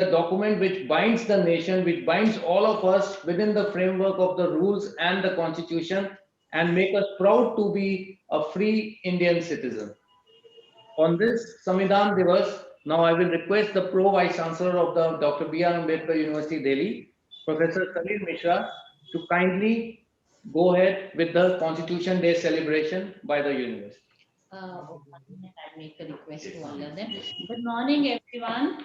the document which binds the nation, which binds all of us within the framework of the rules and the constitution, and make us proud to be a free Indian citizen. On this Samvidhan Divas, now I will request the Pro Vice Chancellor of the Dr. B.R. Ambedkar University, Delhi, Professor Salir Mishra, to kindly go ahead with the Constitution Day celebration by the university. I make a request to all of them. Good morning, everyone.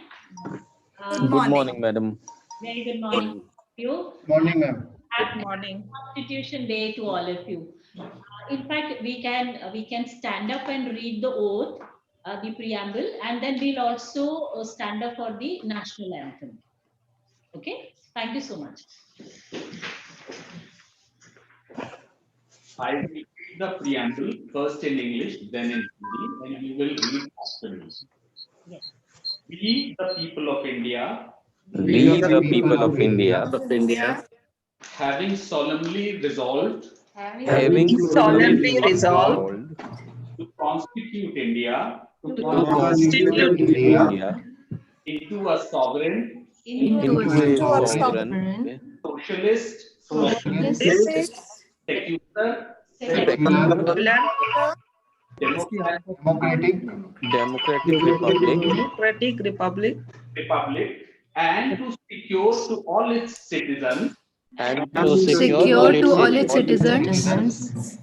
Good morning, madam. Very good morning to you. Morning, ma'am. Happy Constitution Day to all of you. In fact, we can stand up and read the oath, the preamble, and then we'll also stand up for the national anthem. Okay. Thank you so much. I will read the preamble first in English, then in Hindi, and you will read after me. Yes. We, the people of India, We, the people of India, having solemnly resolved having solemnly resolved to constitute India to constitute India into a sovereign, into a sovereign, socialist, secular, democratic republic, and to secure to all its citizens and secure to all its citizens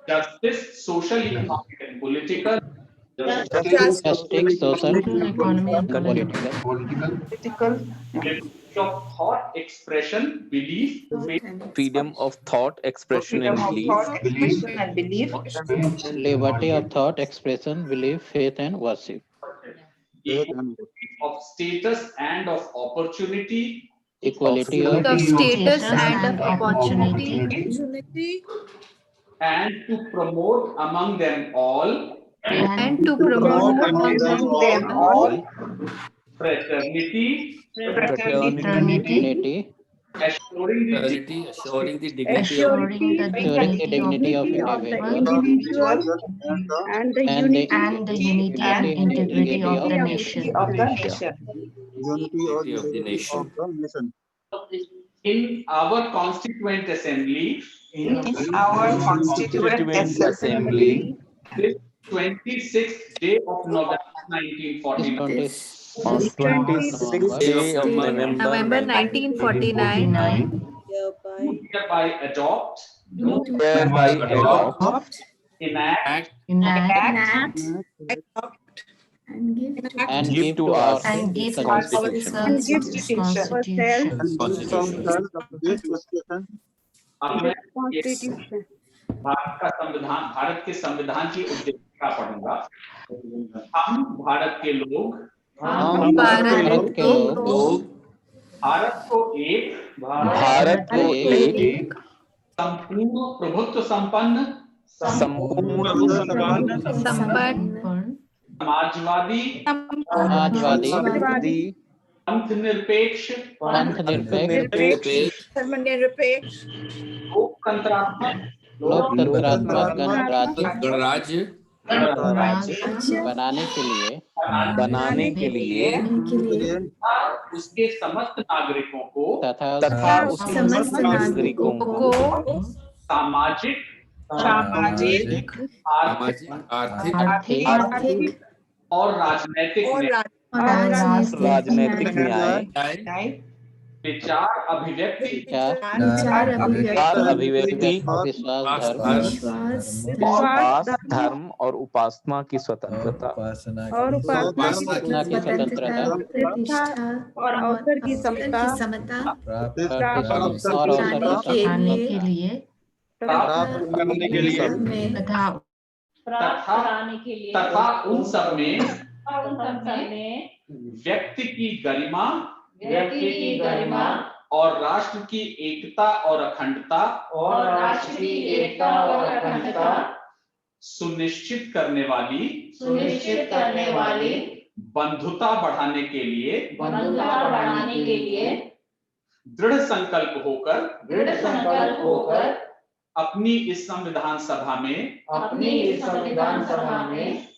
justice, social, economic, and political, justice, social, economy and Political. liberty of thought, expression, belief, faith, freedom of thought, expression, and belief, liberty of thought, expression, belief, faith, and worship, equality of status and of opportunity, equality of of status and of opportunity, and to promote among them all and to promote among them all fraternity, fraternity, assuring the assuring the dignity assuring the ensuring the dignity of individual and the and the unity and integrity of the nation. dignity of the nation. in our constituent assembly assembly this 26th day of November 1949 on 26th day of November 1949, hereby adopt, whereby adopt enact, enact and give to our and give constitution अब मैं भारत के संविधान की उद्देशिका पढ़ूंगा। हम भारत के लोग भारत के लोग भारत को एक संपूर्ण प्रभुत्व संपन्न समाजवादी धर्मनिरपेक्ष लोकतंत्रात्मक गणराज्य बनाने के लिए उसके समस्त नागरिकों को तथा उसके समस्त नागरिकों को सामाजिक आर्थिक और राजनीतिक न्याय विचार अभिव्यक्ति विश्वास धर्म और उपासना की स्वतंत्रता और अवसर की समता तथा उन सब में व्यक्ति की गरिमा और राष्ट्र की एकता और अखंडता सुनिश्चित करने वाली बंधुता बढ़ाने के लिए दृढ़ संकल्प होकर अपनी इस संविधान सभा में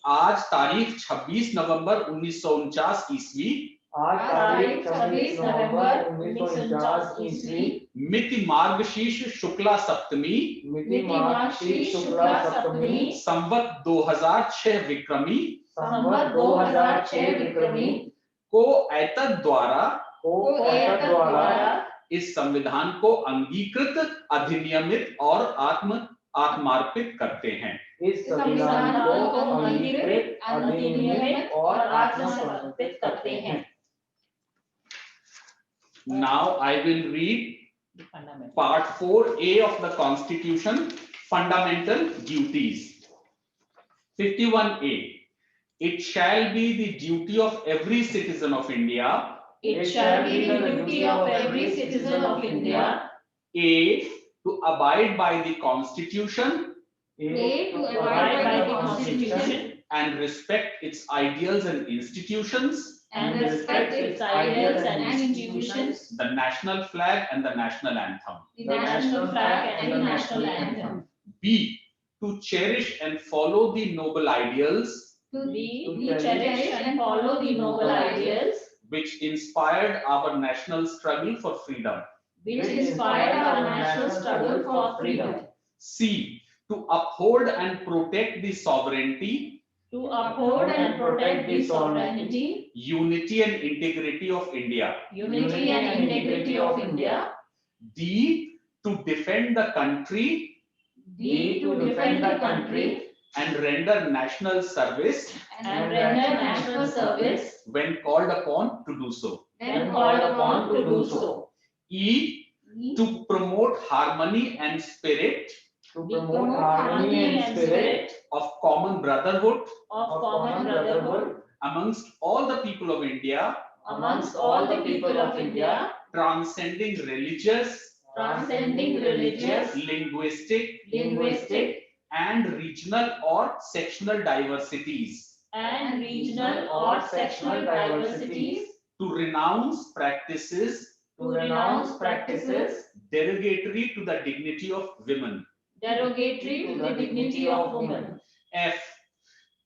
आज तारीख 26 नवंबर 1949 ईस्वी आज तारीख 26 नवंबर 1949 ईस्वी, मिति मार्गशीर्ष शुक्ला सप्तमी, मिति मार्गशीर्ष शुक्ला सप्तमी, संवत 2006 विक्रमी, संवत 2006 विक्रमी को एतद द्वारा को एतद द्वारा इस संविधान को अंगीकृत, अधिनियमित और आत्मार्पित करते हैं। इस संविधान को अंगीकृत, अधिनियमित और आत्मसमर्पित करते हैं। Now I will read part 4A of the Constitution, Fundamental Duties. 51A. It shall be the duty of every citizen of India, It shall be the duty of every citizen of India, A. To abide by the Constitution A. To abide by the Constitution and respect its ideals and institutions, and respect its ideals and institutions, the national flag and the national anthem. the national flag and the national anthem. B. To cherish and follow the noble ideals To cherish and follow the noble ideals which inspired our national struggle for freedom. which inspired our national struggle for freedom. C. To uphold and protect the sovereignty, To uphold and protect the sovereignty, unity and integrity of India. unity and integrity of India. D. To defend the country D. To defend the country and render national service and render national service when called upon to do so. when called upon to do so. E. To promote harmony and spirit to Promote harmony and spirit of common brotherhood of common brotherhood amongst all the people of India, amongst all the people of India, transcending religious, transcending religious, linguistic, and regional or sectional diversities, and regional or sectional diversities, to renounce practices to renounce practices derogatory to the dignity of women. derogatory to the dignity of women, F.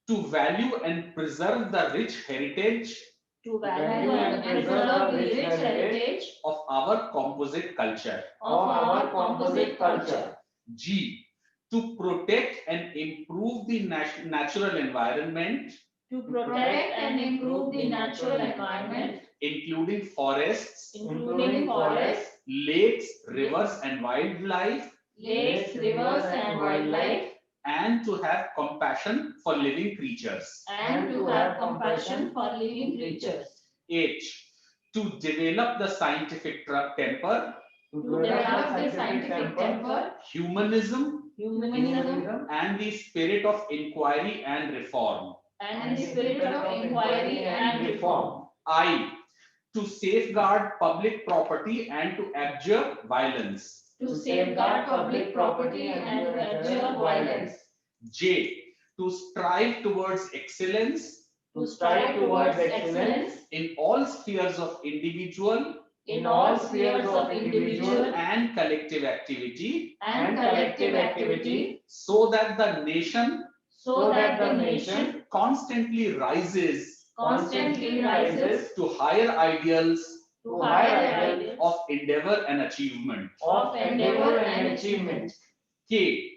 To value and preserve the rich heritage to value and preserve the rich heritage of our composite culture. of our composite culture. G. To protect and improve the natural environment, To protect and improve the natural environment, including forests, including forests, lakes, rivers, and wildlife, lakes, rivers, and wildlife, and to have compassion for living creatures. and to have compassion for living creatures. H. To develop the scientific temper, To develop the scientific temper, humanism, humanism, and the spirit of inquiry and reform. and the spirit of inquiry and reform. I. To safeguard public property and to abjure violence. To safeguard public property and to abjure violence. J. To strive towards excellence To strive towards excellence in all spheres of individual in all spheres of individual and collective activity, and collective activity, so that the nation so that the nation constantly rises constantly rises to higher ideals to higher ideals of endeavor and achievement. of endeavor and achievement. K.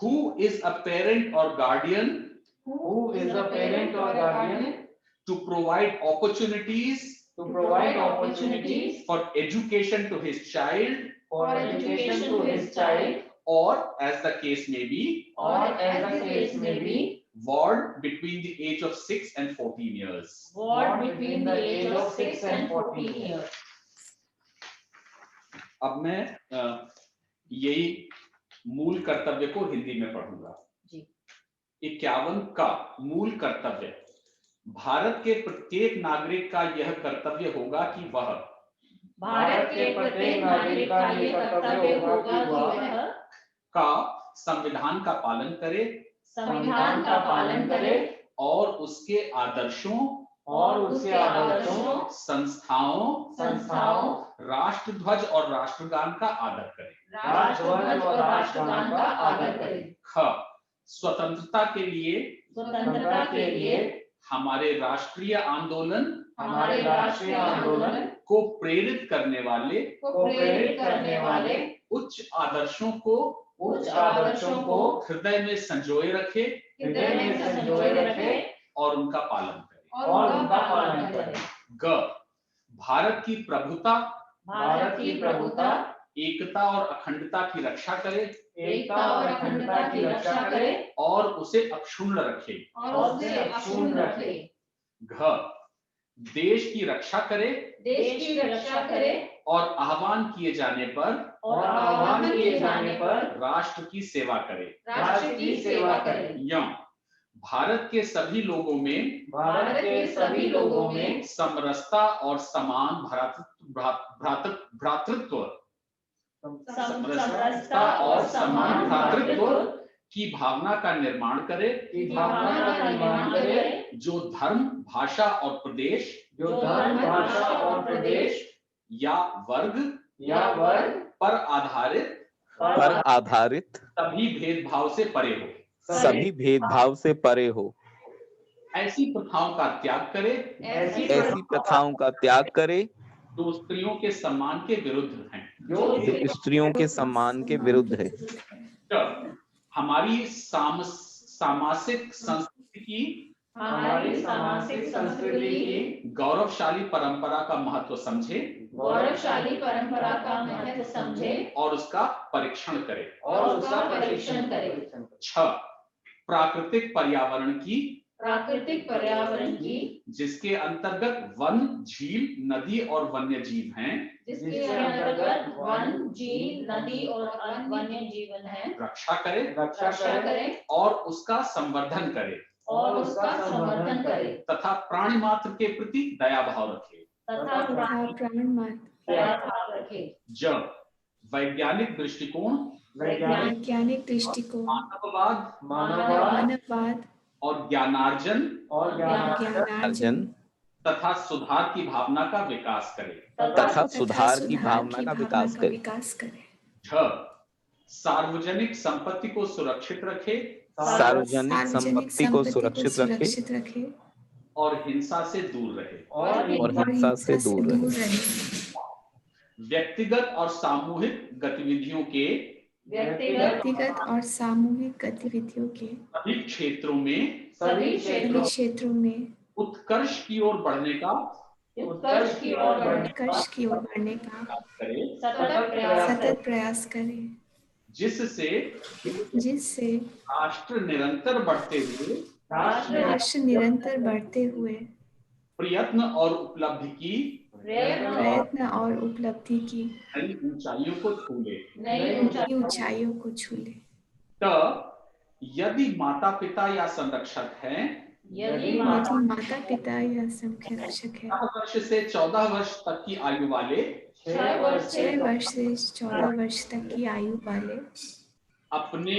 Who is a parent or guardian who is a parent or guardian to provide opportunities to provide opportunities for education to his child, for education to his child, or as the case may be, or as the case may be, ward between the age of 6 and 14 years. ward between the age of 6 and 14 years. अब मैं यही मूल कर्तव्य को हिंदी में पढ़ूंगा। 51 का मूल कर्तव्य, भारत के प्रत्येक नागरिक का यह कर्तव्य होगा कि वह भारत के प्रत्येक नागरिक का ये कर्तव्य होगा कि वह का संविधान का पालन करे, संविधान का पालन करे और उसके आदर्शों, संस्थाओं, राष्ट्रध्वज और राष्ट्रगान का आदर करे। राष्ट्रध्वज और राष्ट्रगान का आदर करे। ख. स्वतंत्रता के लिए स्वतंत्रता के लिए हमारे राष्ट्रीय आंदोलन हमारे राष्ट्रीय आंदोलन को प्रेरित करने वाले उच्च आदर्शों को हृदय में संजोए रखे और उनका पालन करे। ग, भारत की प्रभुता, एकता और अखंडता की रक्षा करे और उसे अक्षुण्ण रखे। घ, देश की रक्षा करे और आह्वान किए जाने पर राष्ट्र की सेवा करे। य, भारत के सभी लोगों में समरसता और समान भ्रातृत्व की भावना का निर्माण करे, जो धर्म, भाषा और प्रदेश या वर्ग पर आधारित सभी भेदभाव से परे हो। ऐसी प्रथाओं का त्याग करे जो स्त्रियों के सम्मान के विरुद्ध है। हमारी सामाजिक संस्कृति की गौरवशाली परंपरा का महत्व समझे और उसका परीक्षण करे। 6, प्राकृतिक पर्यावरण की जिसके अंतर्गत वन, झील, नदी और वन्य जीव हैं, रक्षा करे और उसका संवर्धन करे तथा प्राणी मात्र के प्रति दया भाव रखे। ज, वैज्ञानिक दृष्टिकोण, मानववाद और ज्ञानार्जन तथा सुधार की भावना का विकास करे। झ, सार्वजनिक संपत्ति को सुरक्षित रखे और हिंसा से दूर रहे। व्यक्तिगत और सामूहिक गतिविधियों के सभी क्षेत्रों में उत्कर्ष की ओर बढ़ने का सतत प्रयास करें, जिससे राष्ट्र निरंतर बढ़ते हुए प्रयत्न और उपलब्धि की नई ऊंचाइयों को छू ले। तो यदि माता पिता या संरक्षक हैं, 6 वर्ष से 14 वर्ष तक की आयु वाले अपने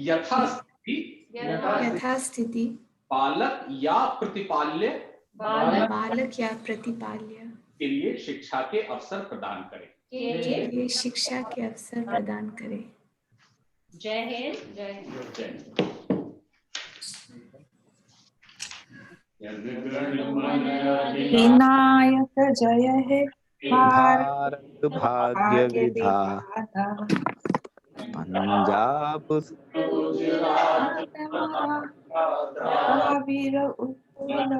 यथास्थिति बालक या प्रतिपाल्य के लिए शिक्षा के अवसर प्रदान करें। जय हिंद, जय हिंद। विनायक जय हे भारत भाग्य विधाता, पंजाब वीर उत्कल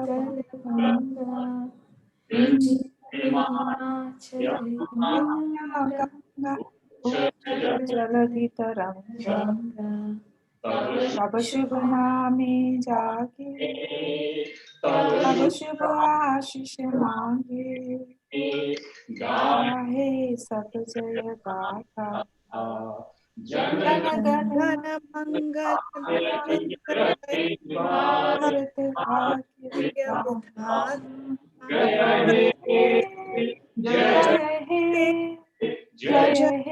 जलधि तरंगा, तब शुभ नामे जागे, तब शुभ आशीष मांगे, गाहे सब जय गाथा, जन गण मंगल भारत भाग्य विधाता। जय हे जय हे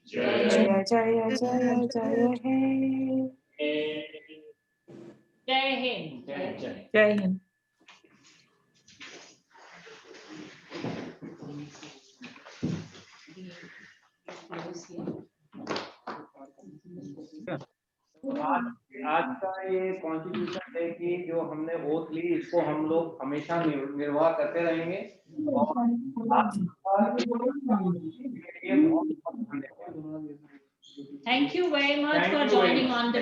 जय जय जय जय हे। जय हिंद, जय हिंद। आज का ये कॉन्स्टिट्यूशन डे करने की जो हमने ओथ ली इसको हम लोग हमेशा निर्वाह करते रहेंगे और Thank you very much Thank for you very joining much. on the